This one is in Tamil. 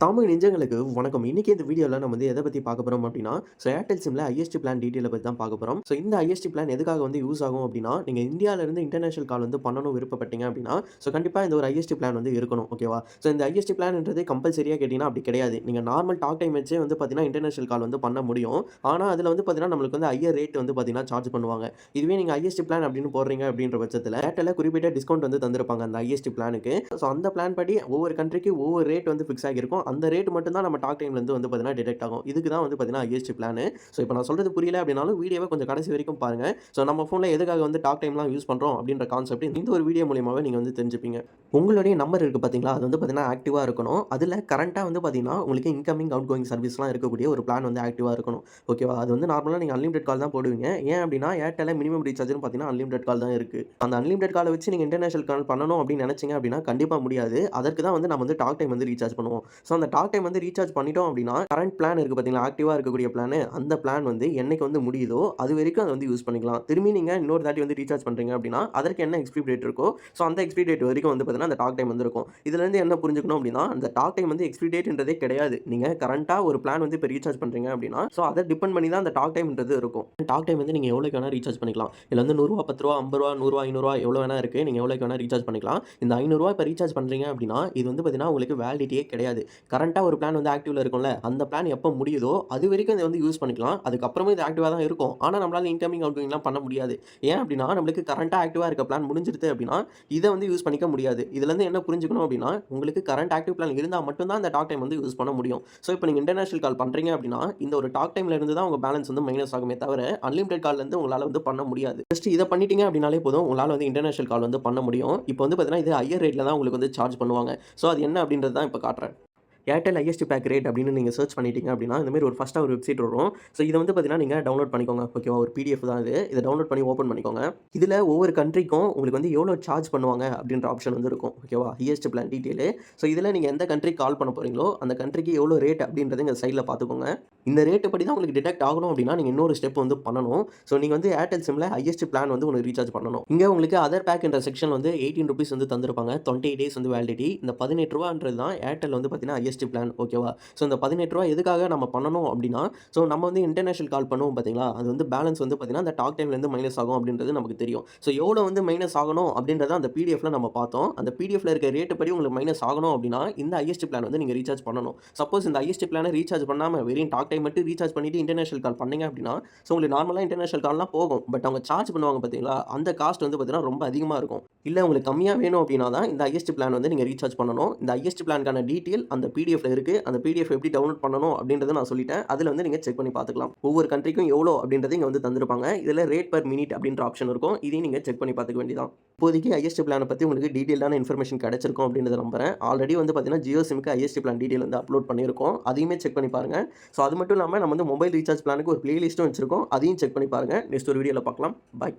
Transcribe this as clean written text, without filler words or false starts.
காமன் நெஞ்சங்களுக்கு வணக்கம். இன்னைக்கு இந்த வீடியோல நம்ம வந்து எத பத்தி பார்க்க போறோம் அப்படின்னா, ஏர்டெல் சிம்ல ஐஎஸ்டி பிளான் டீட்டெயில பத்தி தான் பார்க்க போறோம். இந்த ஐஎஸ்டி பிளான் எதுக்காக வந்து யூஸ் ஆகும் அப்படின்னா, நீங்க இந்தியால இருந்து இன்டர்நேஷனல் கால் வந்து பண்ணணும் விருப்பப்பட்டீங்க அப்படின்னா, கண்டிப்பா இந்த ஒரு ஐஎஸ்டி பிளான் வந்து இருக்கணும். ஓகேவா? இந்த ஐஎஸ்டி பிளான்ன்றது கம்பல்சரியா கேட்டீங்கன்னா அப்படி கிடையாது. நீங்க நார்மல் டாக் டைம் வச்சே வந்து பார்த்தீங்கன்னா, இன்டர்நேஷனல் கால் வந்து பண்ண முடியும். ஆனா, அதுல வந்து பார்த்தீங்கன்னா, நம்மளுக்கு வந்து ஹையர் ரேட் வந்து பார்த்தீங்கன்னா சார்ஜ் பண்ணுவாங்க. இதுவே நீங்க ஐஎஸ்டி பிளான் அப்படின்னு போடுறீங்க அப்படின்ற பட்சத்துல ஏர்டெல்ல குறிப்பிட்ட டிஸ்கவுண்ட் வந்து தந்திருப்பாங்க அந்த ஐஎஸ்டி பிளானுக்கு. அந்த பிளான் படி ஒவ்வொரு கண்ட்ரிக்கு ஒவ்வொரு ரேட் வந்து ஃபிக்ஸ் ஆகியிருக்கும். அந்த ரேட் மட்டும் தான் நம்ம டாக் டைம்லேருந்து வந்து பார்த்தீங்கன்னா டிடெக்ட் ஆகும். இதுக்கு தான் வந்து பார்த்தீங்கன்னா ஐஎஸ்டி பிளானு. இப்போ நான் சொல்றது புரியல அப்படின்னாலும் வீடியோவை கொஞ்சம் கடைசி வரைக்கும் பாருங்க. நம்ம ஃபோன்ல எதுக்காக வந்து டாக் டைம்லாம் யூஸ் பண்றோம் அப்படின்ற கான்செப்ட் இந்த ஒரு வீடியோ மூலியமாவே நீங்க வந்து தெரிஞ்சுப்பீங்க. உங்களுடைய நம்பர் இருக்கு பார்த்தீங்களா? அது வந்து பார்த்தீங்கன்னா ஆக்டிவா இருக்கணும். அதுல கரண்ட்டா வந்து பார்த்தீங்கன்னா உங்களுக்கு இன்கமிங், அவுட் கோயிங் சர்வீஸ்லாம் இருக்கக்கூடிய ஒரு பிளான் வந்து ஆக்டிவா இருக்கணும். ஓகேவா? அது வந்து நார்மலா நீங்க அன்லிமிடெட் கால் தான் போடுவீங்க. ஏன் அப்படின்னா ஏர்டெல்ல மினிமம் ரீசார்ஜ்னு பார்த்தீங்கன்னா அன்லிமிடெட் கால் தான் இருக்கு. அந்த அன்லிமிடெட் கால வச்சு நீங்க இன்டர்நேஷனல் கால் பண்ணணும் அப்படின்னு நினைச்சீங்க அப்படின்னா கண்டிப்பா முடியாது. அதற்கு தான் வந்து நம்ம வந்து டாக் டைம் வந்து ரீசார்ஜ் பண்ணுவோம். அந்த டாக் டைம் வந்து ரீசார்ஜ் பண்ணிட்டோம் அப்படின்னா, கரண்ட் பிளான் இருக்கு பார்த்தீங்களா, ஆக்டிவா இருக்கக்கூடிய பிளானு, அந்த பிளான் வந்து என்னைக்கு வந்து முடியுதோ, அது வரைக்கும் அத வந்து யூஸ் பண்ணிக்கலாம். திரும்பி நீங்க இன்னொரு தாட்டி வந்து ரீசார்ஜ் பண்றீங்க அப்படின்னா, அதற்கு என்ன எக்ஸ்பைரி டேட் இருக்கோ, அந்த எக்ஸ்பைரி டேட் வரைக்கும் வந்து பார்த்தீங்கன்னா, அந்த டாக் டைம் வந்து இருக்கும். இதுலேருந்து என்ன புரிஞ்சுக்கணும் அப்படின்னா, அந்த டாக் டைம் வந்து எக்ஸ்பைரி டேட்ன்றதே கிடையாது. நீங்க கரண்ட்டா ஒரு பிளான் வந்து இப்ப ரீசார்ஜ் பண்றீங்க அப்படின்னா, அத டிபெண்ட் பண்ணி தான் அந்த டாக் டைம்ன்றது இருக்கும். டாக் டைம் வந்து நீங்க எவ்வளவுக்கு வேணா ரீசார்ஜ் பண்ணிக்கலாம். இதுல வந்து ரூ. 100, ரூ. 10, ரூ. 50, ரூ. 100, ரூ. 500 எவ்வளவு வேணா இருக்கு. நீங்க எவ்வளவுக்கு வேணா ரீசார்ஜ் பண்ணிக்கலாம். இந்த ரூ. 500 இப்ப ரீசார்ஜ் பண்றீங்க அப்படின்னா, இது வந்து பார்த்தீங்கன்னா, உங்களுக்கு வேலிடிட்டியே கிடையாது. கரண்ட்டா ஒரு பிளான் வந்து ஆக்டிவ்ல இருக்கும்ல, அந்த பிளான் எப்போ முடியுதோ அது வரைக்கும் இத வந்து யூஸ் பண்ணிக்கலாம். அதுக்கப்புறமும் இது ஆக்டிவா தான் இருக்கும். ஆனா நம்மளால இன்கமிங், அவுட்கோயிங்லாம் பண்ண முடியாது. ஏன் அப்படின்னா நம்மளுக்கு கரண்ட்டா ஆக்டிவா இருக்க பிளான் முடிஞ்சிருது அப்படின்னா, இத வந்து யூஸ் பண்ணிக்க முடியாது. இதுலருந்து என்ன புரிஞ்சுக்கணும் அப்படின்னா, உங்களுக்கு கரண்ட் ஆக்டிவ் பிளான் இருந்தா மட்டும் தான் அந்த டாக் டைம் வந்து யூஸ் பண்ண முடியும். இப்போ நீங்க இன்டர்நேஷனல் கால் பண்றீங்க அப்படின்னா, இந்த ஒரு டாக் டைம்ல இருந்து தான் உங்க பேலன்ஸ் வந்து மைனஸ் ஆகுமே தவிர, அன்லிமிடெட் கால்ல இருந்து உங்களால வந்து பண்ண முடியாது. ஜஸ்ட் இத பண்ணிட்டீங்க அப்படின்னாலே போதும், உங்களால வந்து இன்டர்நேஷனல் கால் வந்து பண்ண முடியும். இப்போ வந்து பார்த்தீங்கன்னா, இது ஹையர் ரேட்ல தான் உங்களுக்கு வந்து சார்ஜ் பண்ணுவாங்க. அது என்ன அப்படின்றது தான் இப்ப காட்டுறேன். ஏர்டெல் ஐஎஸ்டி பேக் ரேட் அப்படின்னு நீங்கள் சர்ச் பண்ணிட்டீங்க அப்படின்னா, இந்த மாதிரி ஒரு ஃபர்ஸ்ட்டா ஒரு வெப்சைட் வரும். இதை வந்து பார்த்தீங்கன்னா, நீங்க டவுன்லோட் பண்ணிக்கோங்க. ஓகேவா? ஒரு பிடிஎஃப் தான் இது. இத டவுன்லோட் பண்ணி ஓப்பன் பண்ணிக்கோங்க. இதுல ஒவ்வொரு கண்ட்ரிக்கும் உங்களுக்கு வந்து எவ்வளோ சார்ஜ் பண்ணுவாங்க அப்படின்ற ஆப்ஷன் வந்து இருக்கும். ஓகேவா? IST plan detail. இதுல நீங்க எந்த கண்ட்ரிக்கு கால் பண்ண போறீங்களோ, அந்த கண்ட்ரிக்கு எவ்வளோ ரேட் அப்படின்றத இங்க சைட்ல பார்த்துக்கோங்க. இந்த ரேட் படி தான் உங்களுக்கு டிடெக்ட் ஆகணும் அப்படின்னா, நீங்க இன்னொரு ஸ்டெப் வந்து பண்ணணும். நீங்க வந்து ஏர்டெல் சிம்ல ஐஎஸ்டி பிளான் வந்து உங்களுக்கு ரீசார்ஜ் பண்ணணும். இங்க உங்களுக்கு அதர் பேக் என்ற செக்ஷன் வந்து ₹18 வந்து தந்திருப்பாங்க. 20 டேஸ் வந்து வேலிடிட்டி. இந்த ₹18 தான் ஏர்டெல் வந்து பார்த்தீங்கன்னா ஐஎஸ்டி பிளான். ஓகேவா? இந்த ₹18 எதுக்காக நம்ம பண்ணணும் அப்படின்னா, நம்ம வந்து இன்டர்நேஷனல் கால் பண்ணுவோம் பார்த்தீங்களா, அது வந்து பேலன்ஸ் வந்து பார்த்தீங்கன்னா, அந்த டாக் டைம்லேருந்து மைனஸ் ஆகும் அப்படின்றது நமக்கு தெரியும். எவ்வளோ வந்து மைனஸ் ஆகணும் அப்படின்றத அந்த பிடிஎஃப்ல நம்ம பார்த்தோம். அந்த பிடிஎஃப்ல இருக்க ரேட் படி உங்களுக்கு மைனஸ் ஆகணும் அப்படின்னா, இந்த ஐஎஸ்டி பிளான் வந்து நீங்க ரீசார்ஜ் பண்ணணும். சப்போஸ் இந்த ஐஎஸ்டி பிளான ரீசார்ஜ் பண்ணாம வெறும் டாக் டைம் மட்டும் ரீசார்ஜ் பண்ணிட்டு இன்டர்நேஷனல் கால் பண்ணீங்க அப்படின்னா, உங்களுக்கு நார்மலா இன்டர்நேஷனல் கால்லாம் போகும். பட் அவங்க சார்ஜ் பண்ணுவாங்க பார்த்தீங்களா, அந்த காஸ்ட் வந்து பார்த்தீங்கன்னா ரொம்ப அதிகமா இருக்கும். இல்ல உங்களுக்கு கம்மியா வேணும் அப்படின்னா தான் இந்த ஐஎஸ்டி பிளான் வந்து நீங்க ரீசார்ஜ் பண்ணணும். இந்த ஐஎஸ்டி பிளான்க்கான டீட்டெயில் அந்த பிடிஎஃப்ல இருக்கு. அந்த பிடிஎஃப் எப்படி டவுன்லோட் பண்ணணும் அப்படின்றத நான் சொல்லிட்டேன். அதுல வந்து நீங்க செக் பண்ணி பார்த்துக்கலாம். ஒவ்வொரு கண்ட்ரிக்கும் எவ்வளோ அப்படின்றத இங்க வந்து தந்திருப்பாங்க. இதுல ரேட் பெர் மினிட் அப்படின்ற ஆப்ஷன் இருக்கும். இதையும் நீங்க செக் பண்ணி பார்த்துக்க வேண்டியதான். இப்போதைக்கு ஐஎஸ்டி பிளான பத்தி உங்களுக்கு டீடைல்டான இன்ஃபர்மேஷன் கிடைச்சிருக்கும் அப்படின்றத நம்புறேன். ஆல்ரெடி வந்து பார்த்தீங்கன்னா, ஜியோ சிம்க்கு ஐஎஸ்டி பிளான் டீடைல் வந்து அப்லோட் பண்ணியிருக்கோம். அதையுமே செக் பண்ணி பாருங்க. அது மட்டும் இல்லாம நம்ம வந்து மொபைல் ரீசார்ஜ் பிளானுக்கு ஒரு பிளேலிஸ்ட்டும் வச்சிருக்கோம். அதையும் செக் பண்ணி பாருங்க. நெக்ஸ்ட் ஒரு வீடியோல பார்க்கலாம். பாய்.